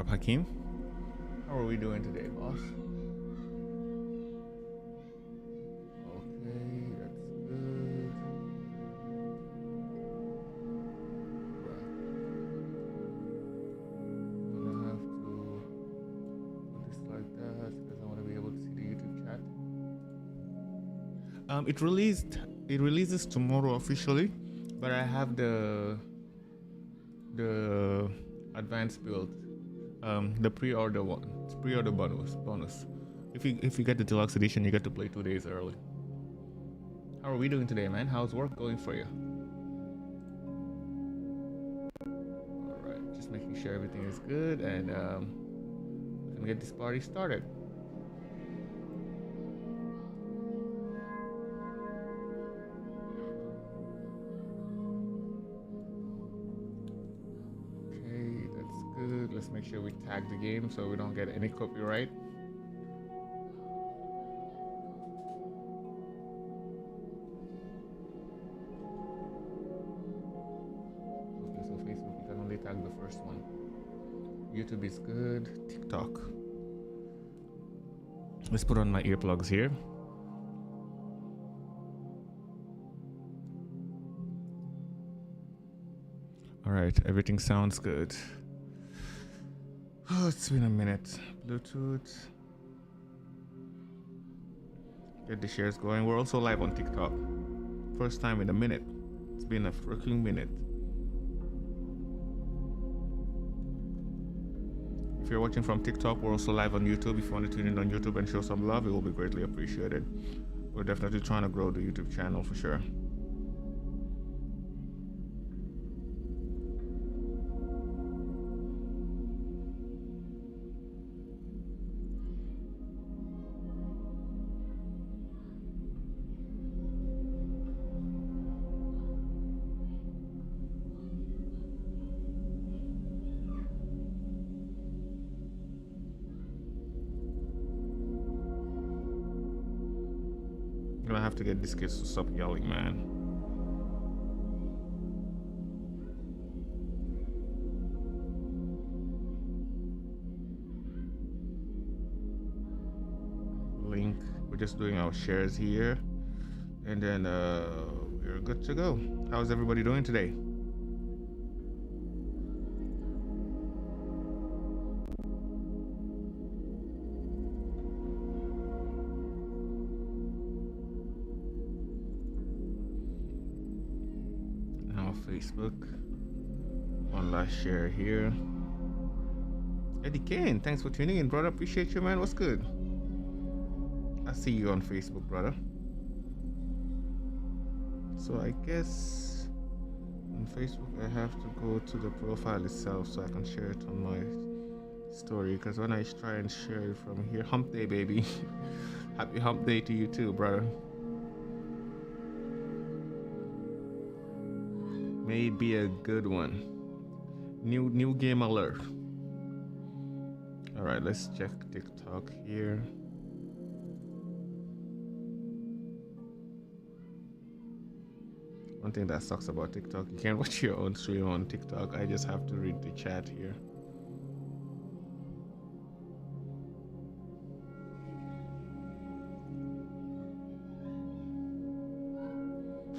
up, Hakeem? How are we doing today, boss? Okay, that's good. Right. I'm gonna have to put this like that because I want to be able to see the YouTube chat. It releases tomorrow officially, but I have the advanced build, the pre-order one. It's pre-order bonus. If you get the deluxe edition, you get to play 2 days early. How are we doing today, man? How's work going for you? All right, just making sure everything is good, and we're gonna get this party started. Okay, that's good. Let's make sure we tag the game so we don't get any copyright. Okay, so Facebook, you can only tag the first one. YouTube is good. TikTok. Let's put on my earplugs here. All right, everything sounds good. Oh, it's been a minute. Bluetooth. Get the shares going. We're also live on TikTok. First time in a minute. It's been a freaking minute. If you're watching from TikTok, we're also live on YouTube. If you want to tune in on YouTube and show some love, it will be greatly appreciated. We're definitely trying to grow the YouTube channel for sure. I'm gonna have to get these kids to stop yelling, man. Link. We're just doing our shares here, and then we're good to go. How's everybody doing today? Facebook. One last share here. Eddie Kane, thanks for tuning in, brother. Appreciate you, man. What's good? I see you on Facebook, brother. So I guess on Facebook I have to go to the profile itself so I can share it on my story, because when I try and share it from here, hump day, baby. Happy hump day to you too, brother. May be a good one. New game alert. All right, let's check TikTok here. One thing that sucks about TikTok, you can't watch your own stream on TikTok. I just have to read the chat here.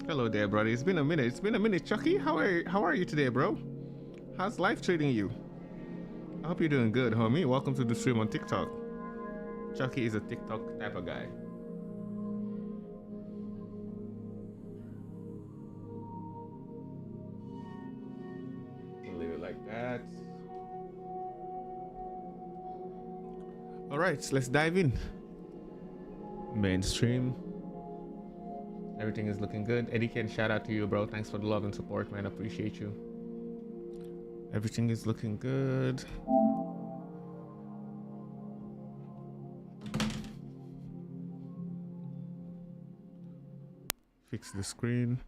Hello there, brother. It's been a minute. Chucky, how are you today, bro? How's life treating you? I hope you're doing good, homie. Welcome to the stream on TikTok. Chucky is a TikTok type of guy. We'll leave it like that. All right, let's dive in. Mainstream. Everything is looking good. Eddie Ken, shout out to you, bro. Thanks for the love and support, man. Appreciate you. Everything is looking good. Fix the screen.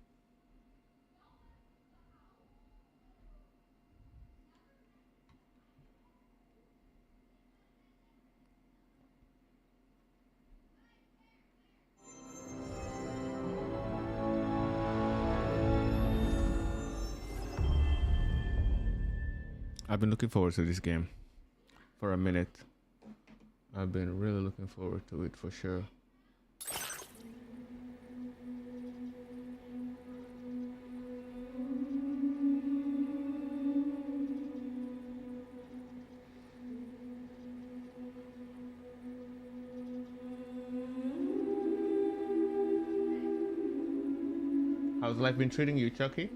I've been looking forward to this game. for a minute. I've been really looking forward to it for sure. How's life been treating you, Chucky?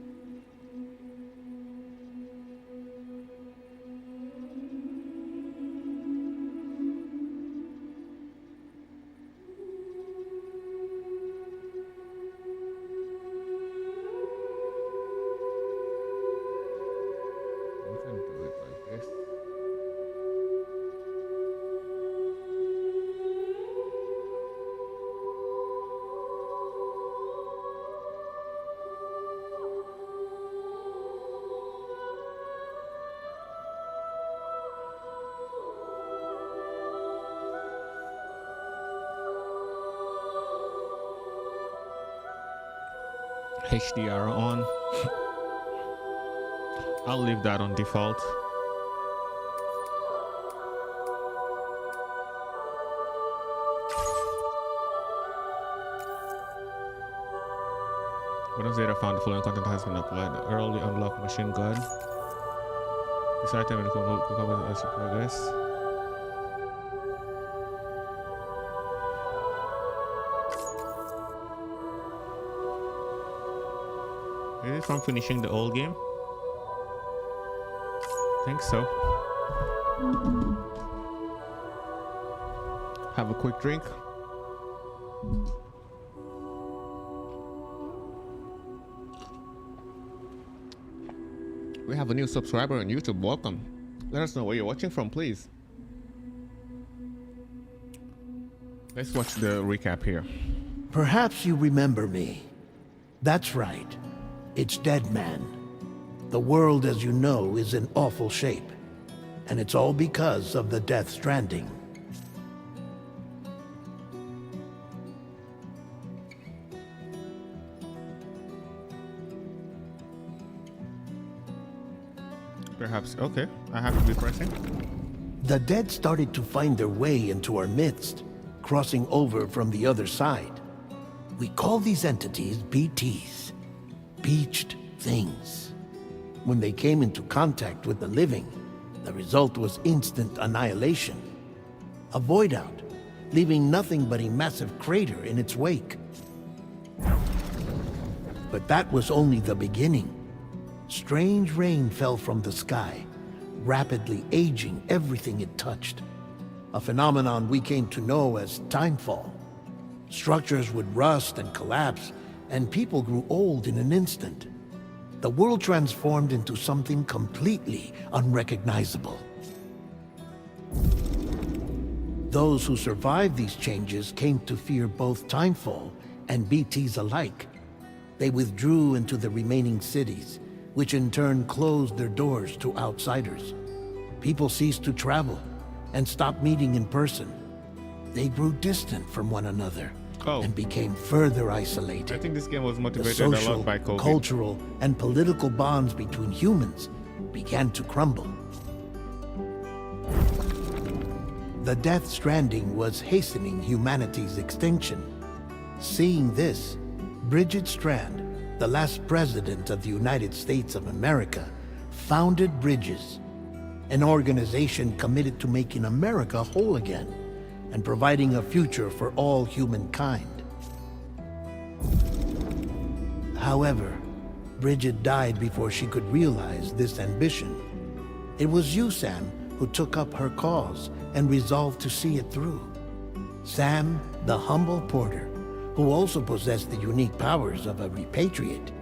We can do it like this. HDR on. I'll leave that on default. What data found the following content has been applied. Early unlock machine gun. This item will come as you progress. Is it from finishing the old game? I think so. Have a quick drink. We have a new subscriber on YouTube. Welcome. Let us know where you're watching from, please. Let's watch the recap here. Perhaps you remember me. That's right. It's Dead Man. The world, as you know, is in awful shape. And it's all because of the Death Stranding. Perhaps, okay. I have to be pressing. The dead started to find their way into our midst, crossing over from the other side. We call these entities BTs. Beached things. When they came into contact with the living, the result was instant annihilation. A void out, leaving nothing but a massive crater in its wake. But that was only the beginning. Strange rain fell from the sky, rapidly aging everything it touched. A phenomenon we came to know as timefall. Structures would rust and collapse, and people grew old in an instant. The world transformed into something completely unrecognizable. Those who survived these changes came to fear both timefall and BTs alike. They withdrew into the remaining cities, which in turn closed their doors to outsiders. People ceased to travel and stopped meeting in person. They grew distant from one another. And became further isolated. I think this game was motivated the social, a lot by COVID. Cultural, and political bonds between humans began to crumble. The Death Stranding was hastening humanity's extinction. Seeing this, Bridget Strand, the last president of the United States of America, founded Bridges, an organization committed to making America whole again and providing a future for all humankind. However, Bridget died before she could realize this ambition. It was you, Sam, who took up her cause and resolved to see it through. Sam, the humble porter, who also possessed the unique powers of a repatriate.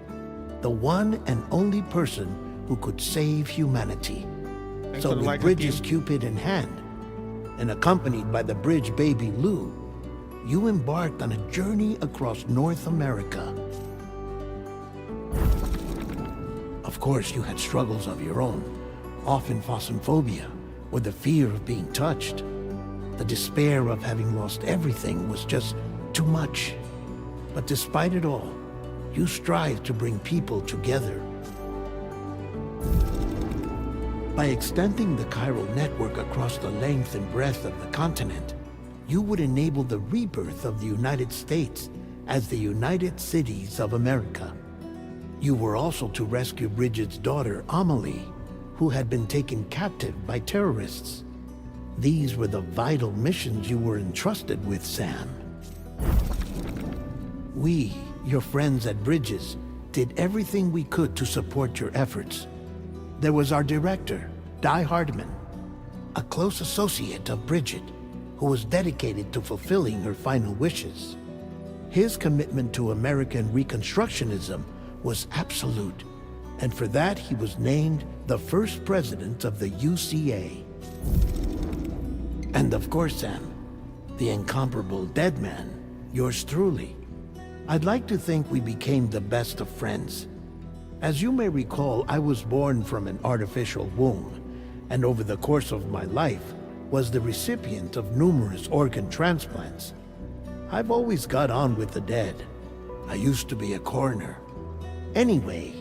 The one and only person who could save humanity. So with Bridges' Cupid in hand, and accompanied by the bridge baby Lou, you embarked on a journey across North America. Of course, you had struggles of your own, often phasmophobia, or the fear of being touched. The despair of having lost everything was just too much. But despite it all, you strived to bring people together. By extending the chiral network across the length and breadth of the continent, you would enable the rebirth of the United States as the United Cities of America. You were also to rescue Bridget's daughter, Amelie, who had been taken captive by terrorists. These were the vital missions you were entrusted with, Sam. We, your friends at Bridges, did everything we could to support your efforts. There was our director, Di Hardman, a close associate of Bridget, who was dedicated to fulfilling her final wishes. His commitment to American Reconstructionism was absolute, and for that he was named the first president of the UCA. And of course, Sam, the incomparable dead man, yours truly. I'd like to think we became the best of friends. As you may recall, I was born from an artificial womb, and over the course of my life was the recipient of numerous organ transplants. I've always got on with the dead. I used to be a coroner. Anyway,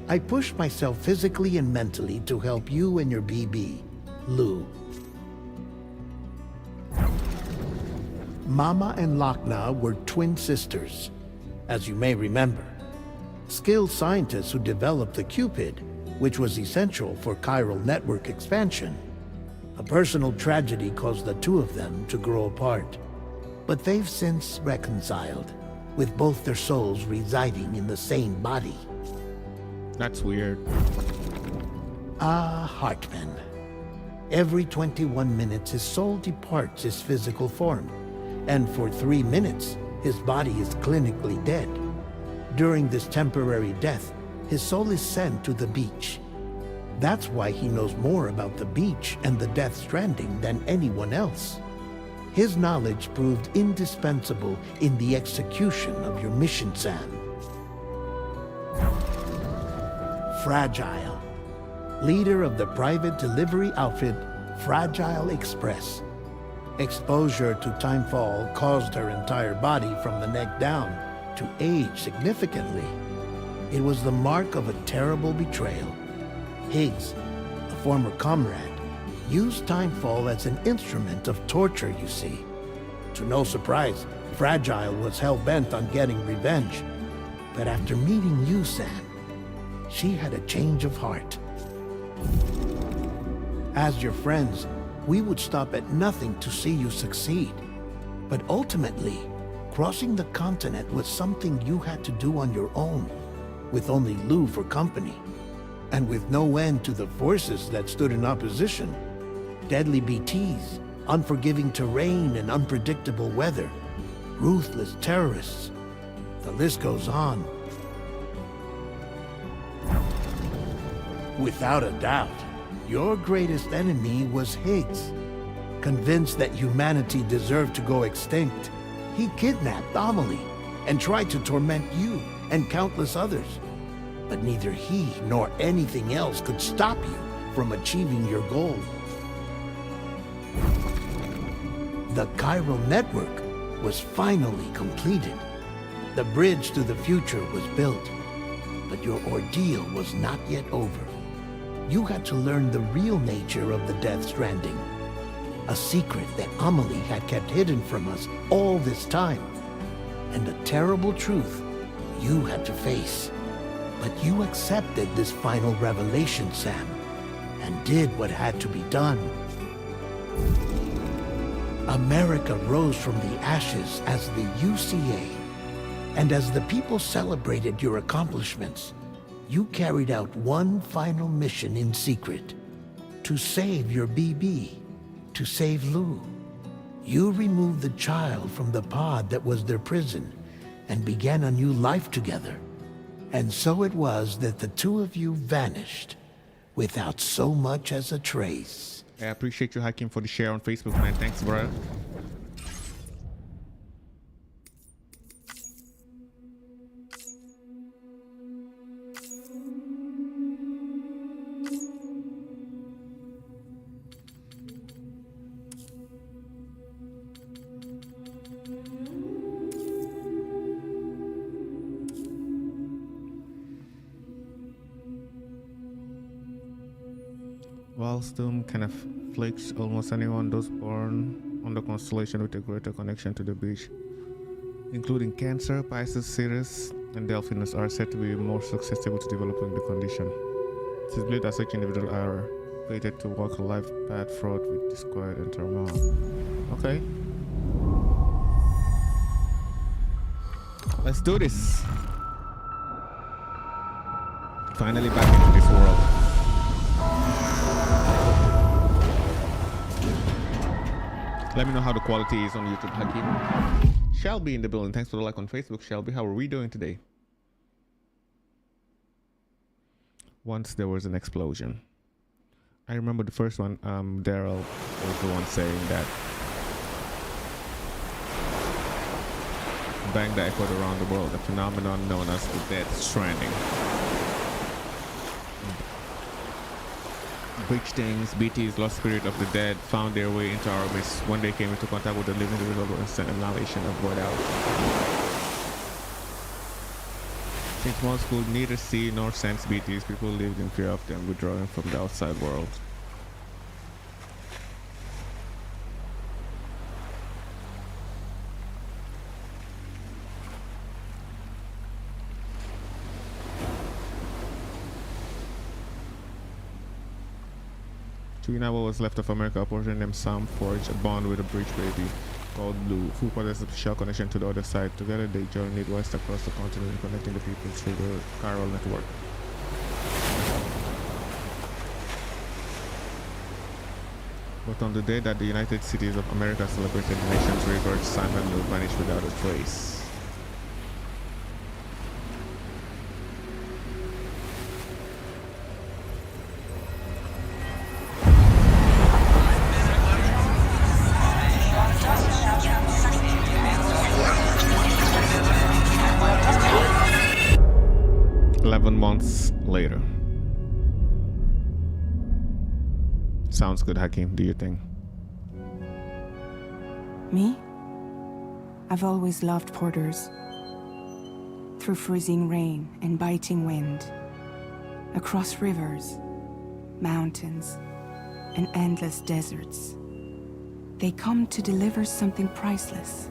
I pushed myself physically and mentally to help you and your BB, Lou. Mama and Lakna were twin sisters, as you may remember. Skilled scientists who developed the Cupid, which was essential for chiral network expansion. A personal tragedy caused the two of them to grow apart. But they've since reconciled, with both their souls residing in the same body. That's weird. Hartman. Every 21 minutes his soul departs his physical form, and for 3 minutes his body is clinically dead. During this temporary death, his soul is sent to the beach. That's why he knows more about the beach and the Death Stranding than anyone else. His knowledge proved indispensable in the execution of your mission, Sam. Fragile, leader of the private delivery outfit Fragile Express. Exposure to timefall caused her entire body from the neck down to age significantly. It was the mark of a terrible betrayal. Higgs, a former comrade, used timefall as an instrument of torture, you see. To no surprise, Fragile was hell-bent on getting revenge. But after meeting you, Sam, she had a change of heart. As your friends, we would stop at nothing to see you succeed. But ultimately, crossing the continent was something you had to do on your own, with only Lou for company, and with no end to the forces that stood in opposition. Deadly BTs, unforgiving terrain and unpredictable weather, ruthless terrorists. The list goes on. Without a doubt, your greatest enemy was Higgs. Convinced that humanity deserved to go extinct, he kidnapped Amelie and tried to torment you and countless others. But neither he nor anything else could stop you from achieving your goal. The chiral network was finally completed. The bridge to the future was built. But your ordeal was not yet over. You had to learn the real nature of the Death Stranding. A secret that Amelie had kept hidden from us all this time. And a terrible truth you had to face. But you accepted this final revelation, Sam, and did what had to be done. America rose from the ashes as the UCA, and as the people celebrated your accomplishments, you carried out one final mission in secret, to save your BB, to save Lou. You removed the child from the pod that was their prison and began a new life together. And so it was that the two of you vanished without so much as a trace. I appreciate you, Hakim, for the share on Facebook, man. Thanks, bro. Val's doom can afflict almost anyone, those born on the constellation with a greater connection to the beach, including Cancer, Pisces, Sirius, and Delphinus, are said to be more susceptible to developing the condition. It is believed that such individuals are fated to walk a life path fraught with disquiet and turmoil. Okay. Let's do this. Finally back into this world. Let me know how the quality is on YouTube, Hakim. Shelby in the building. Thanks for the like on Facebook, Shelby. How are we doing today? Once there was an explosion. I remember the first one, Daryl was the one saying that bang that echoed around the world, a phenomenon known as the dead stranding. Bridge things, BT's lost spirit of the dead found their way into our midst when they came into contact with the living. The result of instant annihilation of void out. Since most could neither see nor sense BTs, people lived in fear of them, withdrawing from the outside world. Chewing what was left of America, apportioning them Sam forged a bond with a bridge baby called Blue, who possessed a special connection to the other side. Together they journeyed west across the continent, connecting the people through the chiral network. But on the day that the United Cities of America celebrated the nation's rebirth, Simon Lou vanished without a trace. Months later. Sounds good, Hakim. Do you think? Me? I've always loved porters. Through freezing rain and biting wind, across rivers, mountains, and endless deserts, they come to deliver something priceless,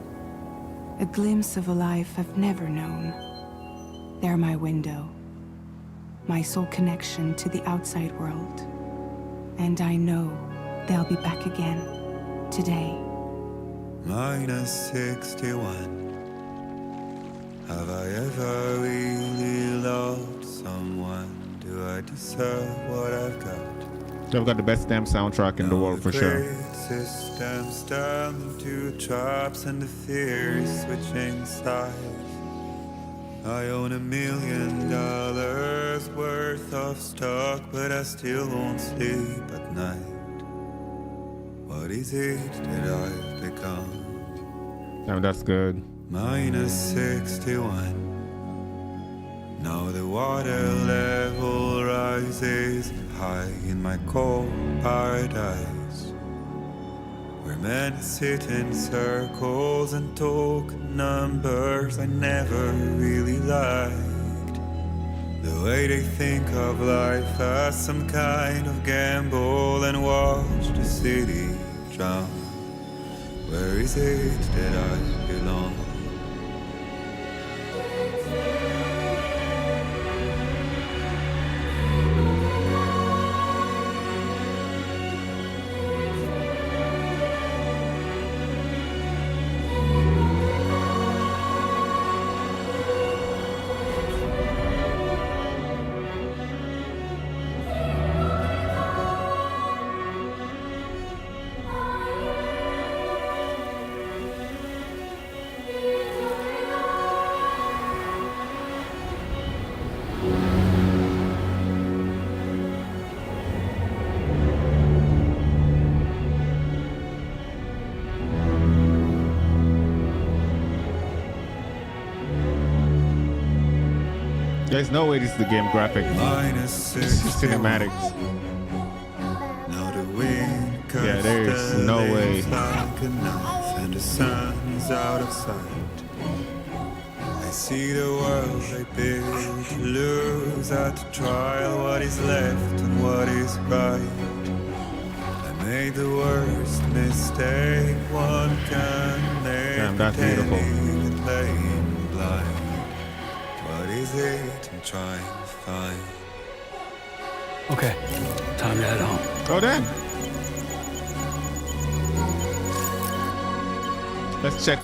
a glimpse of a life I've never known. They're my window, my sole connection to the outside world. And I know they'll be back again today. -61. Have I ever really loved someone? Do I deserve what I've got? They've got the best damn soundtrack in the world for sure. Systems turned into traps and the fear is switching sides. I own $1 million worth of stock, but I still won't sleep at night. What is it that I've become? Damn, that's good. -61. Now the water level rises high in my cold paradise, where men sit in circles and talk numbers I never really liked. The way they think of life as some kind of gamble and watch the city drown. Where is it that I belong? There's no way this is the game graphic. -6 It's cinematics. Now the wind Yeah, there is no way. like a knife and the sun's out of sight. I see the world I built lose at the trial what is left and what is right. made the worst mistake one can make. Damn, that's beautiful. Pretending and playing blind. What is it I'm trying to find? Okay, time to head home. Oh, damn. Let's check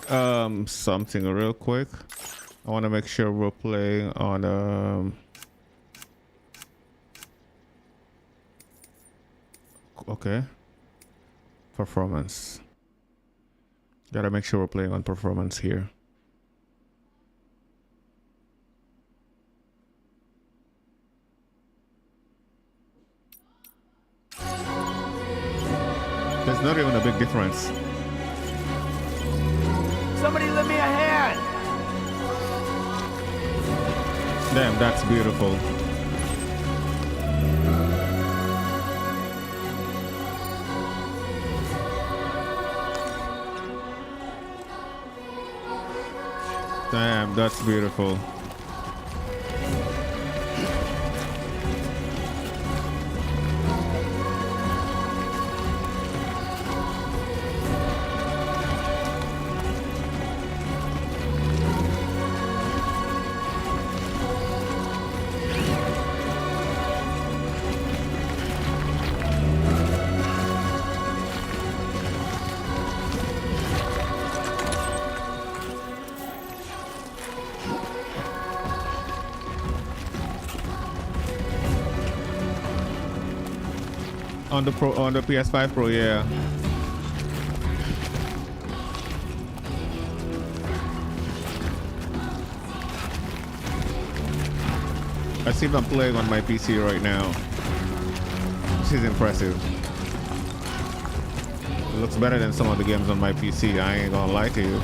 something real quick. I want to make sure we're playing on okay, performance. Gotta make sure we're playing on performance here. There's not even a big difference. Somebody lend me a hand! Damn, that's beautiful. Damn, that's beautiful. On the PS5 Pro, yeah. I see them playing on my PC right now. This is impressive. It looks better than some of the games on my PC. I ain't gonna lie to you.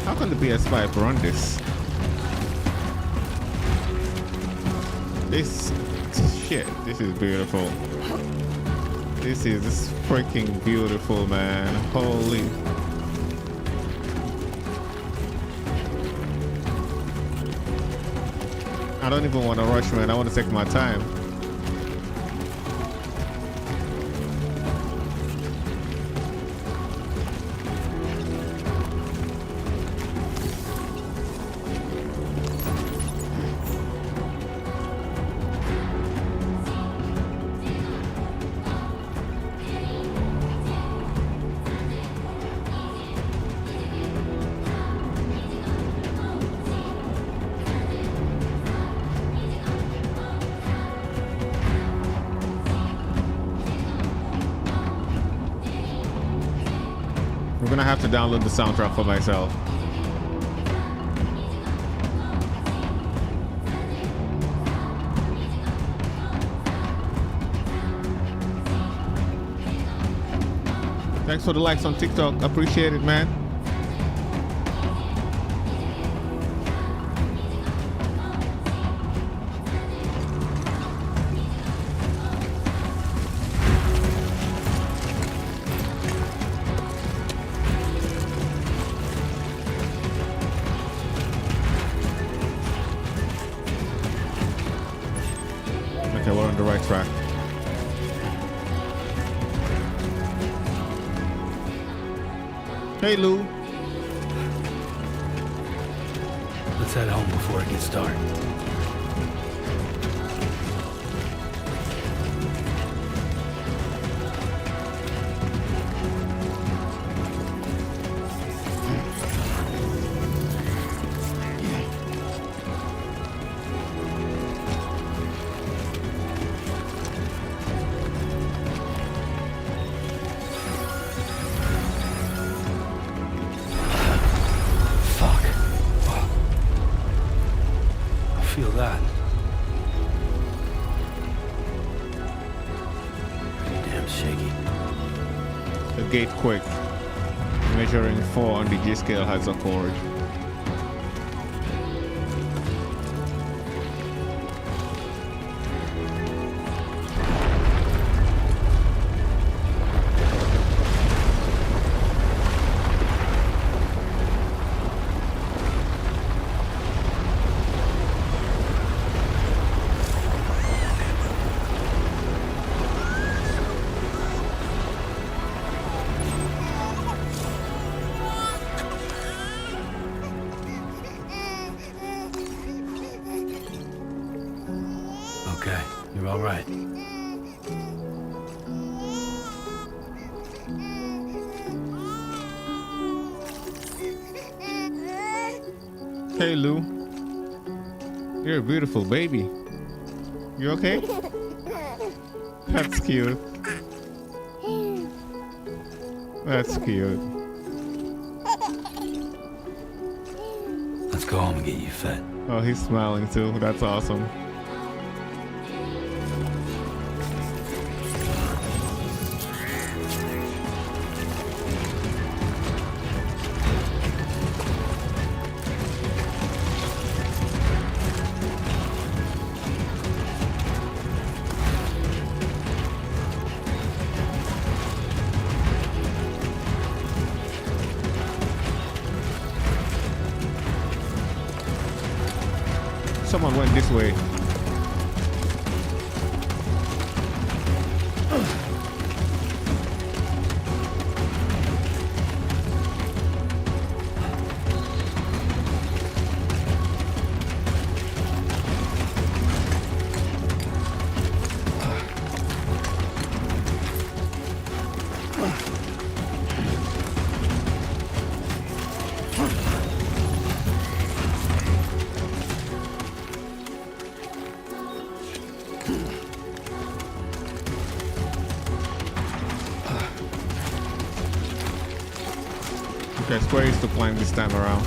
How can the PS5 run this? This shit, this is beautiful. This is freaking beautiful, man. Holy. I don't even want to rush, man. I want to take my time. We're gonna have to download the soundtrack for myself. Thanks for the likes on TikTok. Appreciate it, man. Okay, we're on the right track. Hey, Lou. Let's head home before it gets dark. Feel that. Damn shaky. The gate quick. Measuring 4 on the G scale has a chord. Hey, Lou. You're a beautiful baby. You okay? That's cute. That's cute. Let's go home and get you fed. Oh, he's smiling too. That's awesome. Someone went this way. Okay, Square is to climb this time around.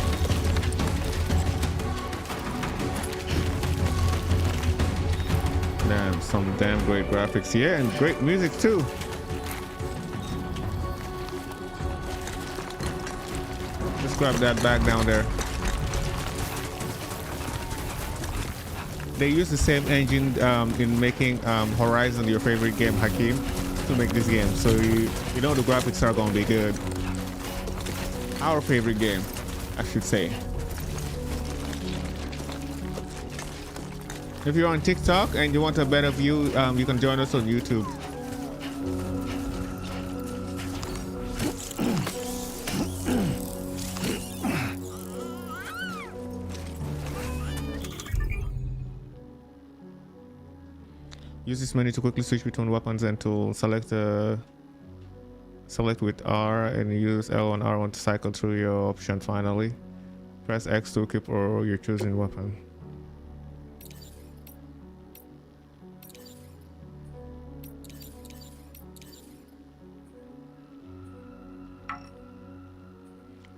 Damn, some damn great graphics. Yeah, and great music too. Just grab that bag down there. They use the same engine in making Horizon, your favorite game, Hakeem, to make this game. So you know the graphics are gonna be good. Our favorite game, I should say. If you're on TikTok and you want a better view, you can join us on YouTube. Use this menu to quickly switch between weapons and tools. Select with R and use L and R1 to cycle through your option finally. Press X to equip or your choosing weapon.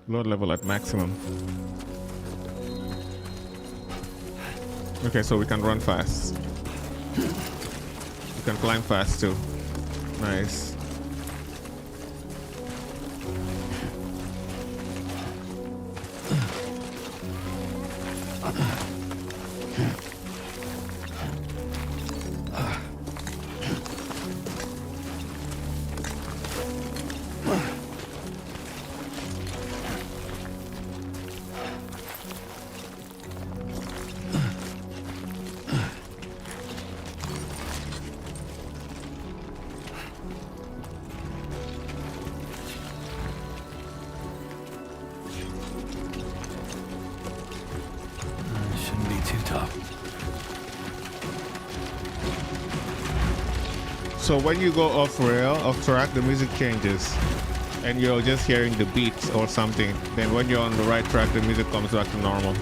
Load level at maximum. Okay, so we can run fast. We can climb fast too. Nice. Shouldn't be too tough. So when you go off rail, off track, the music changes and you're just hearing the beats or something. Then when you're on the right track, the music comes back to normal.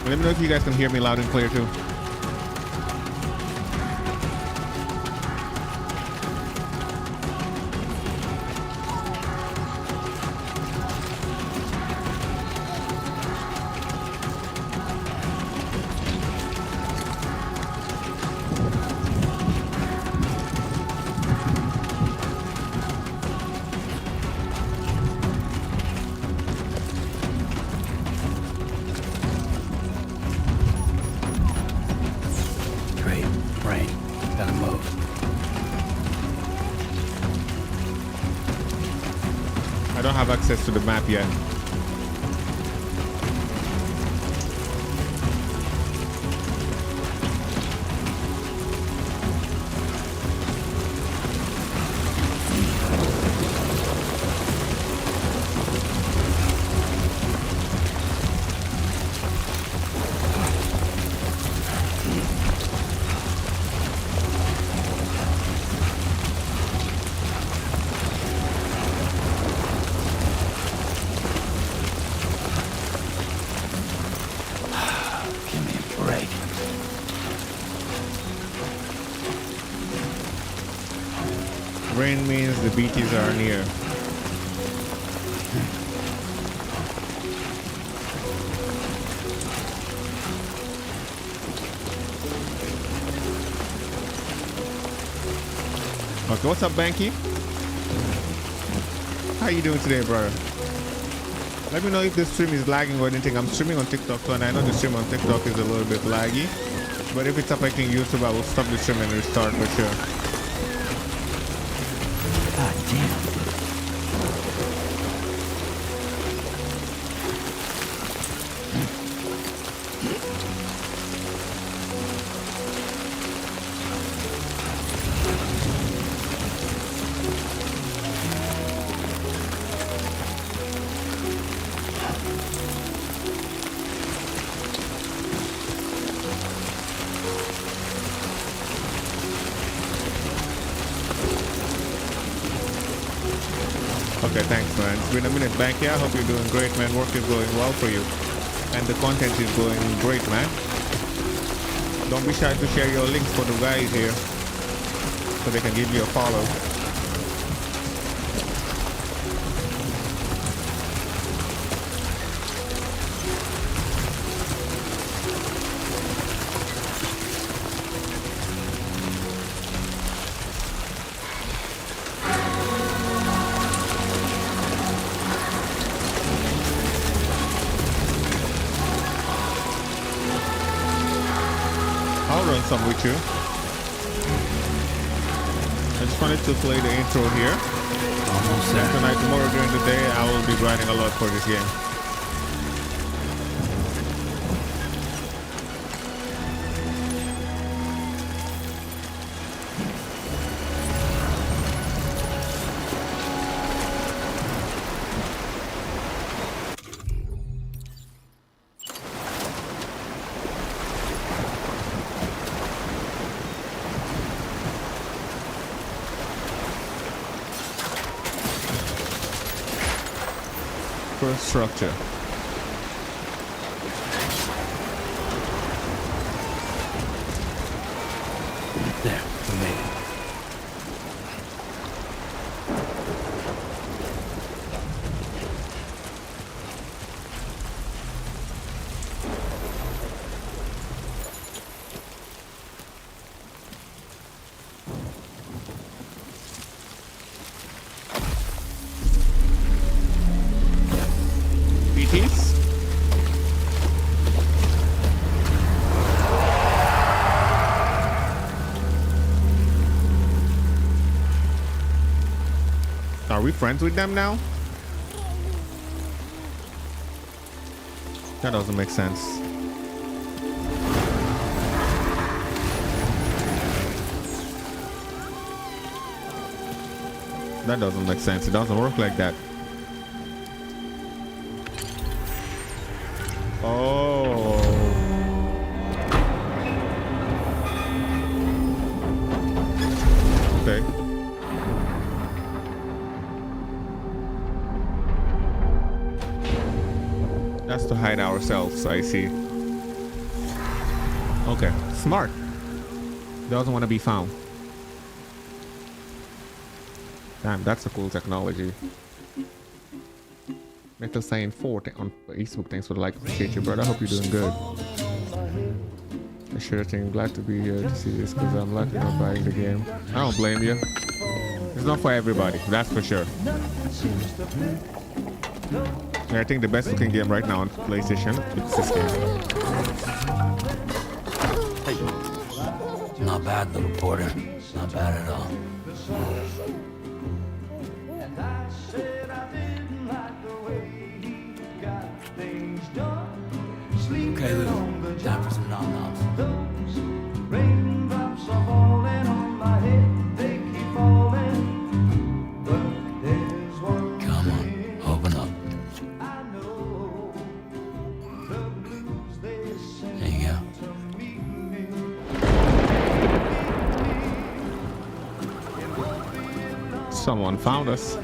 Let me know if you guys can hear me loud and clear too. I don't have access to the map yet. Rain means the BTs are near. Okay, what's up, Banky? How you doing today, brother? Let me know if the stream is lagging or anything. I'm streaming on TikTok too, and I know the stream on TikTok is a little bit laggy. But if it's affecting YouTube, I will stop the stream and restart for sure. God damn. Okay, thanks, man. It's been a minute back here. I hope you're doing great, man. Work is going well for you. And the content is going great, man. Don't be shy to share your links for the guys here so they can give you a follow. I'll run some with you. I just wanted to play the intro here. Almost there. Tonight, tomorrow during the day, I will be grinding a lot for this game. First structure. There, we made it. BTs? Are we friends with them now? That doesn't make sense. That doesn't make sense. It doesn't work like that. Oh. Okay. That's to hide ourselves, I see. Okay, smart. Doesn't want to be found. Damn, that's a cool technology. Metal Science 4 on Facebook. Thanks for the like. Appreciate you, brother. I hope you're doing good. I sure thing. Glad to be here to see this because I'm lucky not buying the game. I don't blame you. It's not for everybody. That's for sure. Yeah, I think the best looking game right now on PlayStation is this game. Hey. Not bad, little porter. Not bad at all. Okay, Lou. Time for some nom-noms. Come on, open up. There you go. Someone found us.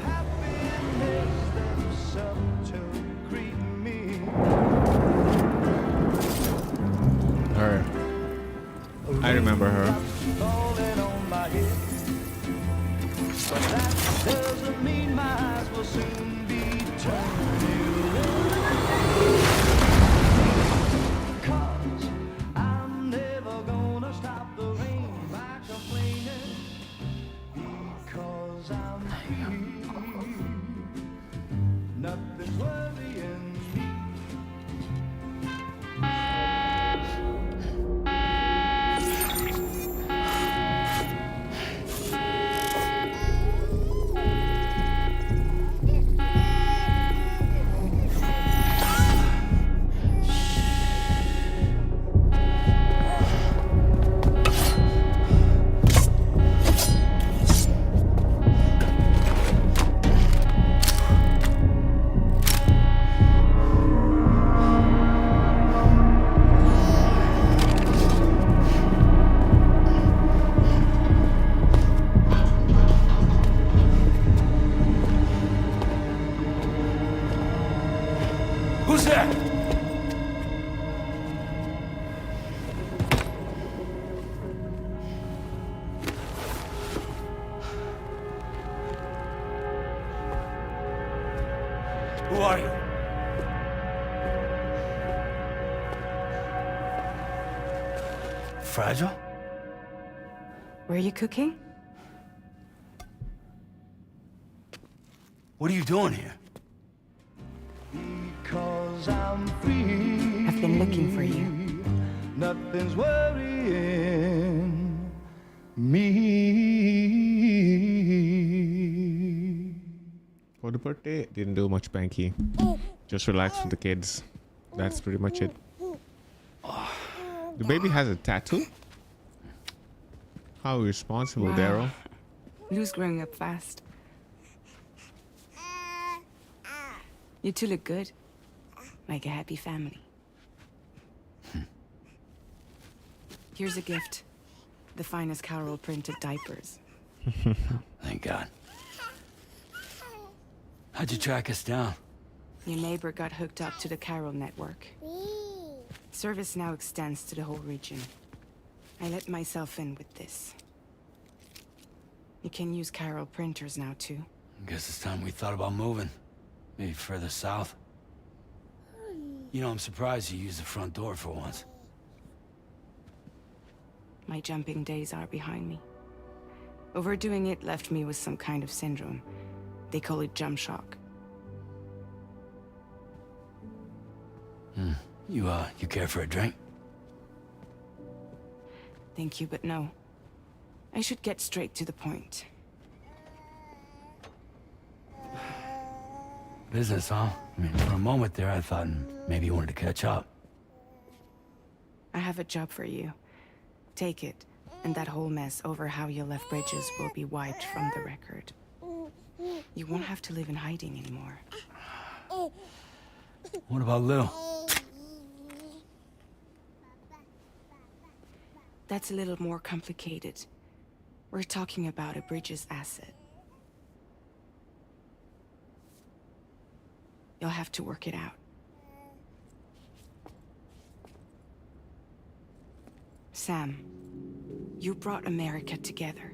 Her. I remember her. But that doesn't mean my eyes will soon be turning red. 'Cause I'm never gonna stop the rain by complaining. Because I'm free. Nothing's worrying me. Who's there? Who are you? Fragile? Were you cooking? What are you doing here? Because I'm free. I've been looking for you. Nothing's worrying me. For the birthday, didn't do much, Banky. Just relax with the kids. That's pretty much it. The baby has a tattoo? How irresponsible, Wow. Daryl. Lou's growing up fast. You two look good. Like a happy family. Here's a gift. The finest Carol printed diapers. Thank God. How'd you track us down? Your neighbor got hooked up to the Carol network. Service now extends to the whole region. I let myself in with this. You can use Carol printers now too. Guess it's time we thought about moving. Maybe further south. You know, I'm surprised you used the front door for once. My jumping days are behind me. Overdoing it left me with some kind of syndrome. They call it jump shock. You care for a drink? Thank you, but no. I should get straight to the point. Business, huh? I mean, for a moment there, I thought maybe you wanted to catch up. I have a job for you. Take it, and that whole mess over how you left Bridges will be wiped from the record. You won't have to live in hiding anymore. What about Lou? That's a little more complicated. We're talking about a Bridges asset. You'll have to work it out. Sam, you brought America together.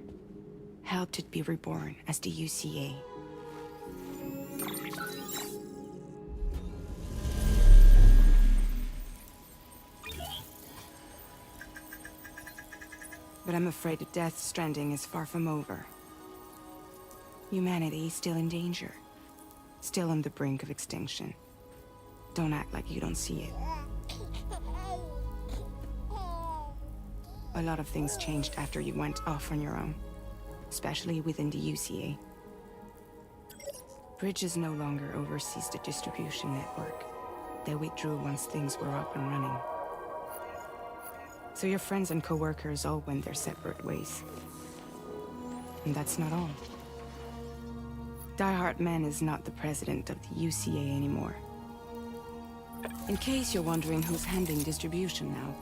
Helped it be reborn as the UCA. But I'm afraid the Death Stranding is far from over. Humanity is still in danger. Still on the brink of extinction. Don't act like you don't see it. A lot of things changed after you went off on your own. Especially within the UCA. Bridges no longer oversees the distribution network. They withdrew once things were up and running. So your friends and co-workers all went their separate ways. And that's not all. Die Hard Man is not the president of the UCA anymore. In case you're wondering who's handling distribution now,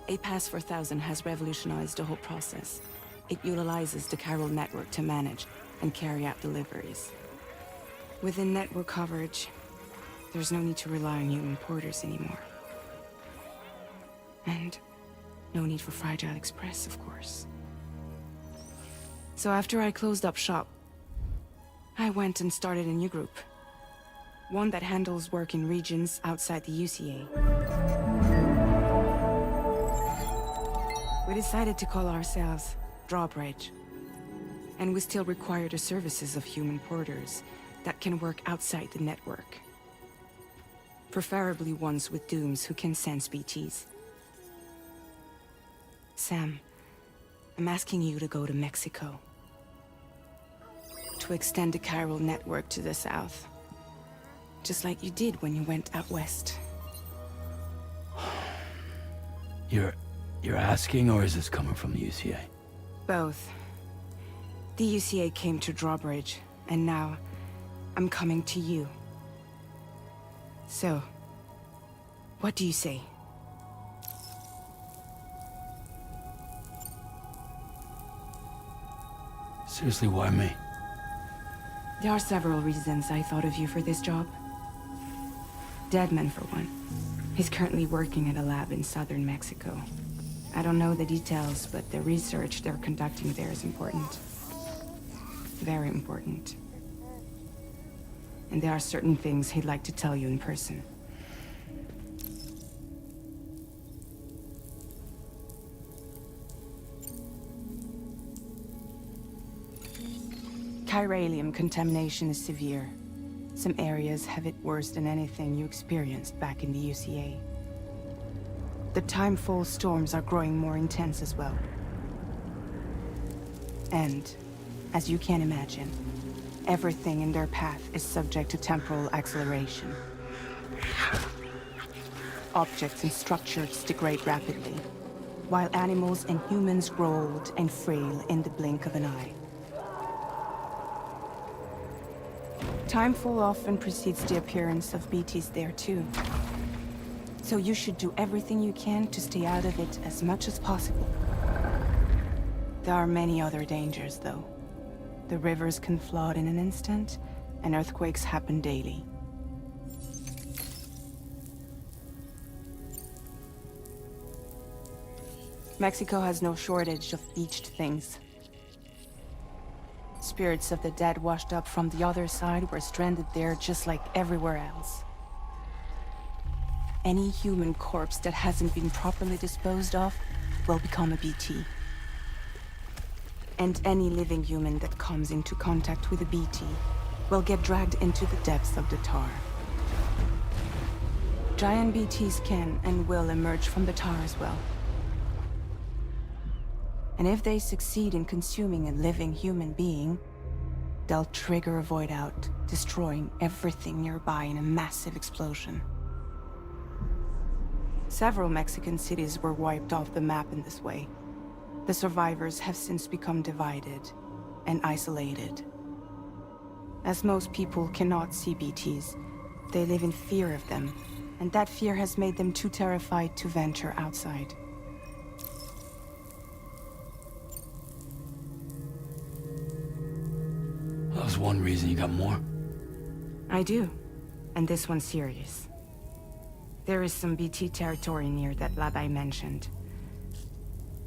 A Pass 4000 has revolutionized the whole process. It utilizes the Carol network to manage and carry out deliveries. Within network coverage, there's no need to rely on human porters anymore. And no need for Fragile Express, of course. So after I closed up shop, I went and started a new group. One that handles work in regions outside the UCA. We decided to call ourselves Drawbridge. And we still require the services of human porters that can work outside the network. Preferably ones with dooms who can sense BTs. Sam, I'm asking you to go to Mexico. To extend the chiral network to the south. Just like you did when you went out west. You're asking, or is this coming from the UCA? Both. The UCA came to Drawbridge, and now I'm coming to you. So, what do you say? Seriously, why me? There are several reasons I thought of you for this job. Deadman, for one. He's currently working at a lab in southern Mexico. I don't know the details, but the research they're conducting there is important. Very important. And there are certain things he'd like to tell you in person. Chiralium contamination is severe. Some areas have it worse than anything you experienced back in the UCA. The timefall storms are growing more intense as well. And, as you can imagine, everything in their path is subject to temporal acceleration. Objects and structures degrade rapidly, while animals and humans grow old and frail in the blink of an eye. Timefall often precedes the appearance of BTs there too. So you should do everything you can to stay out of it as much as possible. There are many other dangers, though. The rivers can flood in an instant, and earthquakes happen daily. Mexico has no shortage of beached things. Spirits of the dead washed up from the other side were stranded there just like everywhere else. Any human corpse that hasn't been properly disposed of will become a BT. And any living human that comes into contact with a BT will get dragged into the depths of the tar. Giant BTs can and will emerge from the tar as well. And if they succeed in consuming a living human being, they'll trigger a void out, destroying everything nearby in a massive explosion. Several Mexican cities were wiped off the map in this way. The survivors have since become divided and isolated. As most people cannot see BTs, they live in fear of them, and that fear has made them too terrified to venture outside. That was one reason. You got more? I do, and this one's serious. There is some BT territory near that lab I mentioned.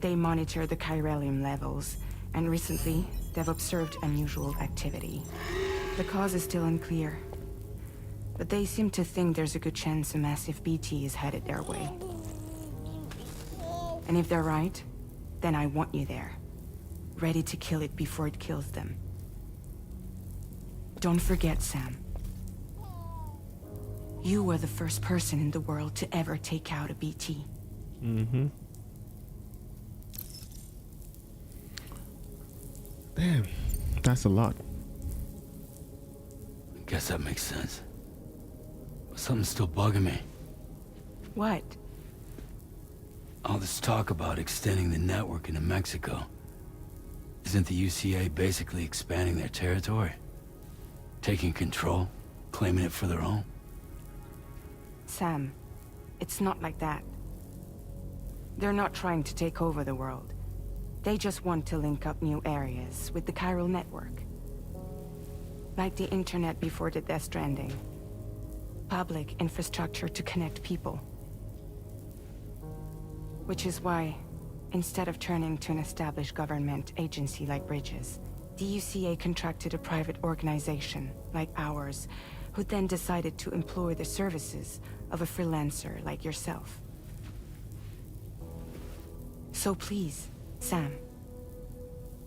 They monitor the chiralium levels, and recently, they've observed unusual activity. The cause is still unclear, but they seem to think there's a good chance a massive BT is headed their way. And if they're right, then I want you there, ready to kill it before it kills them. Don't forget, Sam. You were the first person in the world to ever take out a BT. Mm-hmm. Damn, that's a lot. I guess that makes sense. But something's still bugging me. What? All this talk about extending the network into Mexico. Isn't the UCA basically expanding their territory? Taking control? Claiming it for their own? Sam, it's not like that. They're not trying to take over the world. They just want to link up new areas with the chiral network. Like the internet before the Death Stranding. Public infrastructure to connect people. Which is why, instead of turning to an established government agency like Bridges, The UCA contracted a private organization, like ours, who then decided to employ the services of a freelancer like yourself. So please, Sam,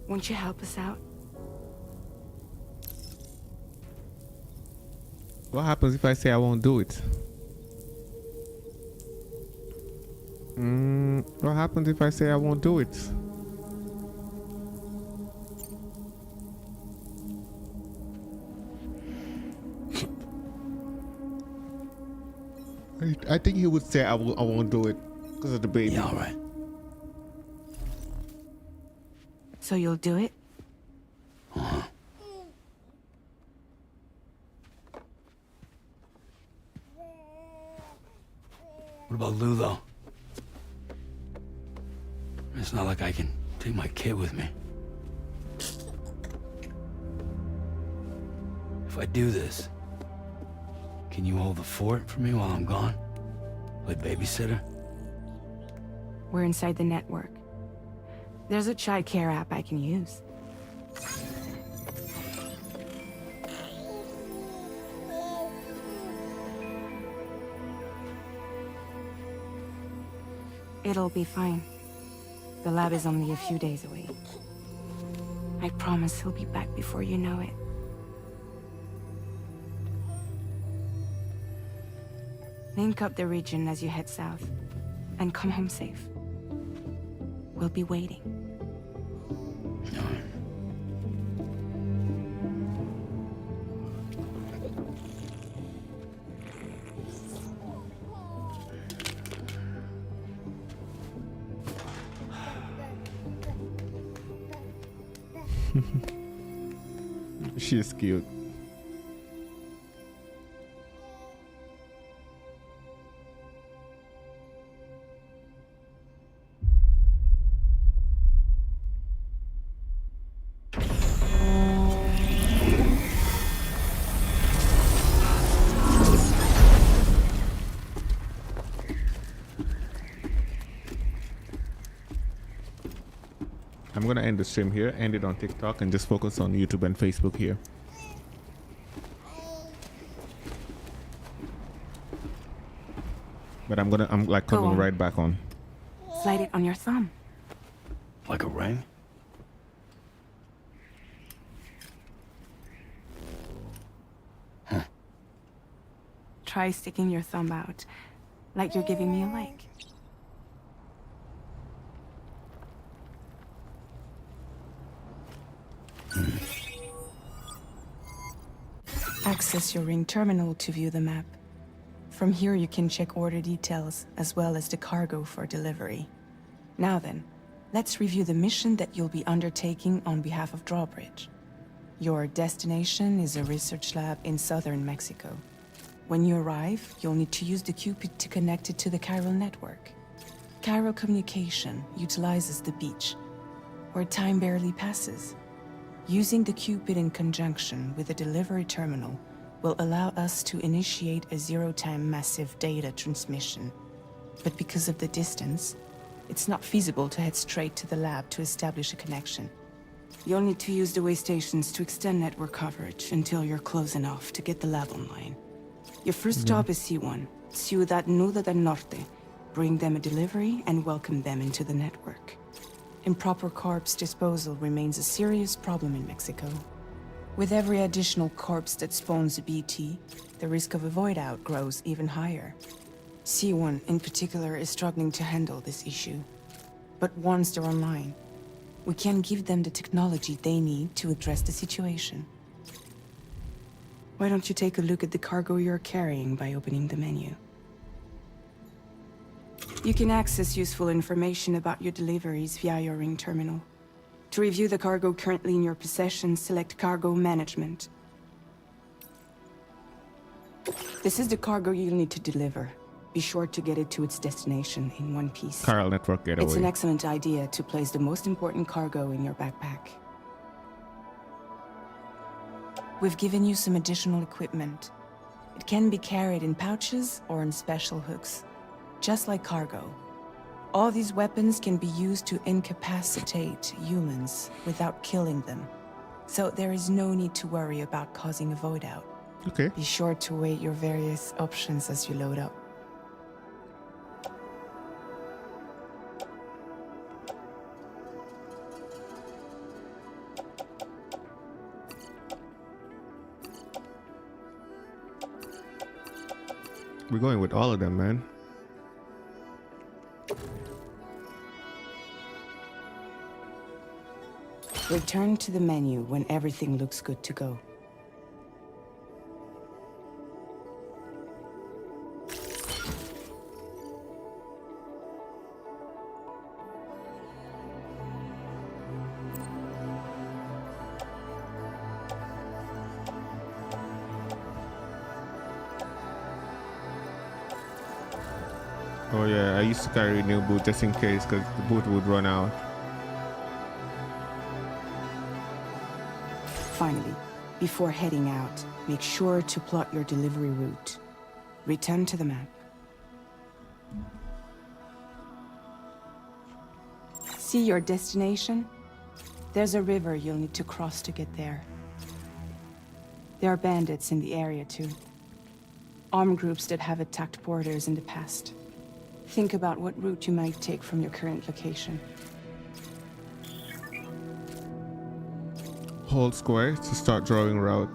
won't you help us out? What happens if I say I won't do it? What happens if I say I won't do it? I think he would say I won't do it because of the baby. Yeah, all right. So you'll do it? Uh-huh. What about Lou, though? It's not like I can take my kid with me. If I do this, can you hold the fort for me while I'm gone? Play babysitter? We're inside the network. There's a child care app I can use. It'll be fine. The lab is only a few days away. I promise he'll be back before you know it. Link up the region as you head south, and come home safe. We'll be waiting. All right. She's cute. I'm gonna end the stream here, end it on TikTok, and just focus on YouTube and Facebook here. But I'm like Go coming on. right back on. Slide it on your thumb. Like a ring? Huh. Try sticking your thumb out, like you're giving me a like. Access your ring terminal to view the map. From here you can check order details as well as the cargo for delivery. Now then, let's review the mission that you'll be undertaking on behalf of Drawbridge. Your destination is a research lab in southern Mexico. When you arrive, you'll need to use the Cupid to connect it to the chiral network. Chiral communication utilizes the beach, where time barely passes. Using the Cupid in conjunction with the delivery terminal will allow us to initiate a zero-time massive data transmission. But because of the distance, it's not feasible to head straight to the lab to establish a connection. You'll need to use the way stations to extend network coverage until you're close enough to get the lab online. Your first stop is C1, Ciudad Nuda del Norte. Bring them a delivery and welcome them into the network. Improper corpse disposal remains a serious problem in Mexico. With every additional corpse that spawns a BT, the risk of a void out grows even higher. C1 in particular is struggling to handle this issue. But once they're online, we can give them the technology they need to address the situation. Why don't you take a look at the cargo you're carrying by opening the menu? You can access useful information about your deliveries via your ring terminal. To review the cargo currently in your possession, select Cargo Management. This is the cargo you'll need to deliver. Be sure to get it to its destination in one piece. Chiral network getaway. It's an excellent idea to place the most important cargo in your backpack. We've given you some additional equipment. It can be carried in pouches or in special hooks, just like cargo. All these weapons can be used to incapacitate humans without killing them. so there is no need to worry about causing a void out. Okay. Be sure to weigh your various options as you load up. We're going with all of them, man. Return to the menu when everything looks good to go. Oh yeah, I used to carry a new boot just in case, because the boot would run out. Finally, before heading out, make sure to plot your delivery route. Return to the map. See your destination? There's a river you'll need to cross to get there. There are bandits in the area too. Armed groups that have attacked borders in the past. Think about what route you might take from your current location. Hold square to start drawing route.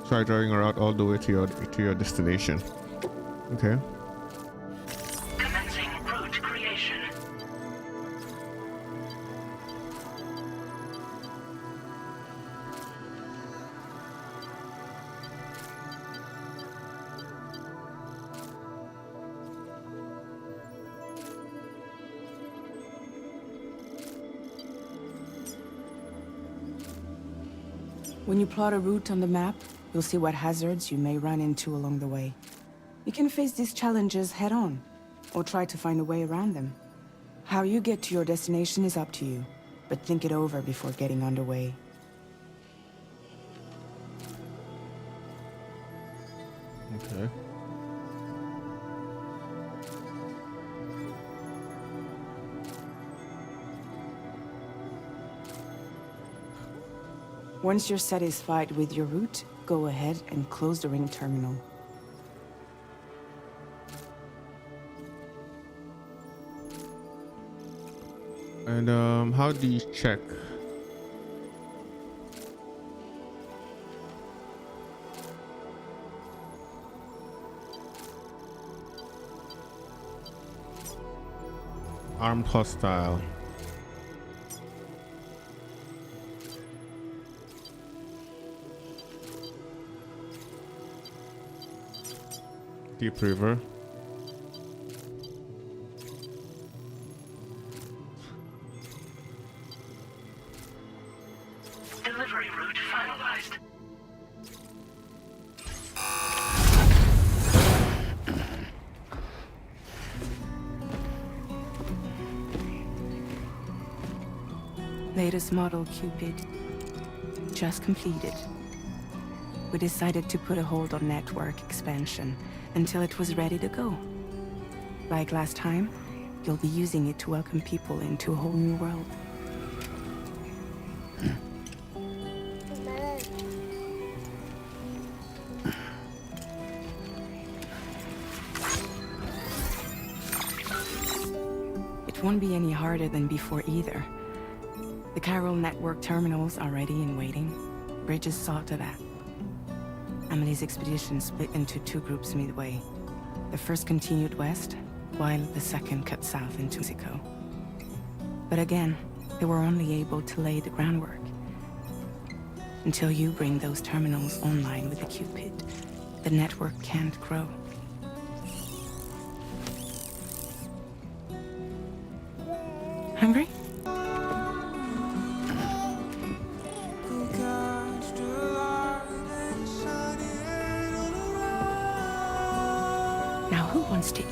Try drawing a route all the way to your destination. Okay. Commencing route creation. When you plot a route on the map, you'll see what hazards you may run into along the way. You can face these challenges head-on, or try to find a way around them. How you get to your destination is up to you, but think it over before getting underway. Okay. Once you're satisfied with your route, go ahead and close the ring terminal. And how do you check? Armed hostile. Deep river. Delivery route finalized. Latest model Cupid. Just completed. We decided to put a hold on network expansion until it was ready to go. Like last time, you'll be using it to welcome people into a whole new world. It won't be any harder than before either. The Carol network terminals are ready and waiting. Bridges saw to that. Emily's expedition split into two groups midway. The first continued west, while the second cut south into Mexico. But again, they were only able to lay the groundwork. Until you bring those terminals online with the Cupid, the network can't grow. Hungry? Now who wants to eat?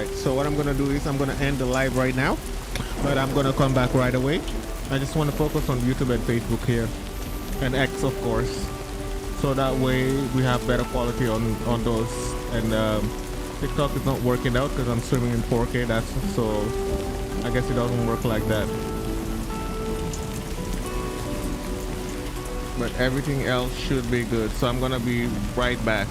Alright, so what I'm gonna do is I'm gonna end the live right now, but I'm gonna come back right away. I just want to focus on YouTube and Facebook here, and X of course, so that way we have better quality on those. And TikTok is not working out because I'm streaming in 4K. That's so I guess it doesn't work like that. But everything else should be good. So I'm gonna be right back.